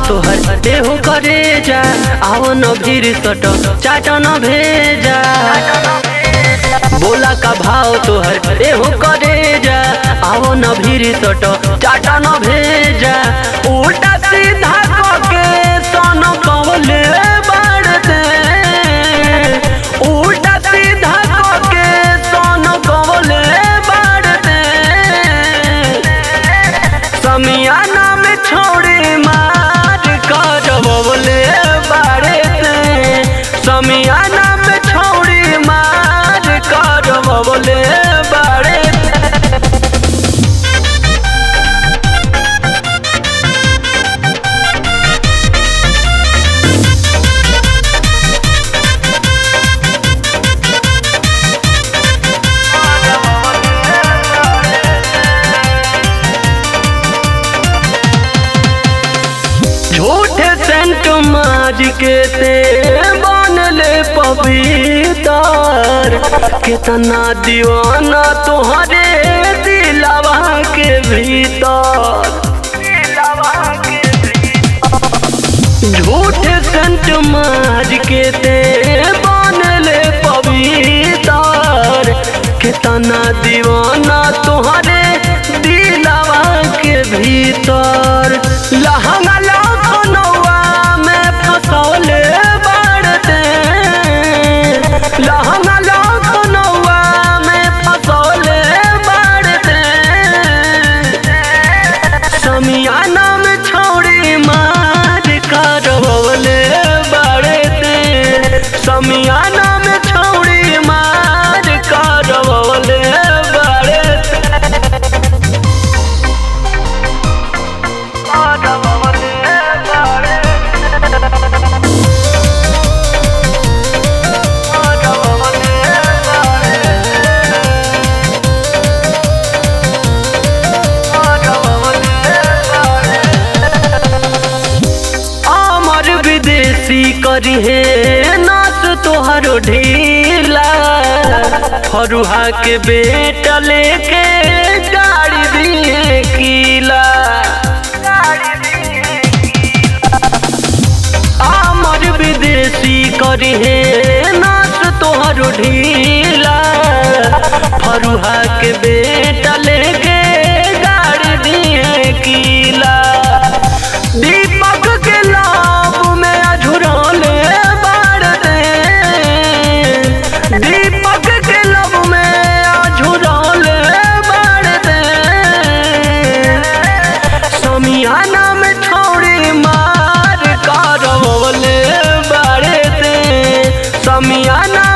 तोहर देहो करे जा, आओ न भीर सट चाट न भेजा। बोला का भाव तोहर देहो करे जा, आओ न भीर सट चाट न भेजा। उल्टा सीधा के सन कवले बढ़ते, उल्टा सीधा के सन कवले बढ़ते। समियाना में छोड़ी मार कर बबले बढ़ते, समियाना में छोड़ी मार कर बबले बढ़ते। झूठे सेंट मार के ते बनले पवित्र, कितना दीवाना तुहरे दिलवा के भीतर। झूठे सेंट मार के ते बनले पवित्र, कितना दीवाना तुहरे दिलवा के भीतर। लहंगा लखनऊआ में फसौले बढ़ते, लहंगा लखनऊआ में फसौले बढ़ते। समियाना में छोड़ी मार कर बबले बढ़ते, समियाना में छोड़ी मार कर बबले बढ़ते। विदेशी करी है नाच तोहरो ढीला, फरुहा के बेटा लेके गाड़ी दिए किला। आमर विदेशी करी है नाच तोहरो ढीला, फरुहा के बेटा लेके गाड़ी दिए किला। दीपक के लाभ में अझुरले बढ़ते, दीपक के लाभ में अझुरले बढ़ते। समियाना में छोड़ी मार कर बबले बढ़ते, समियाना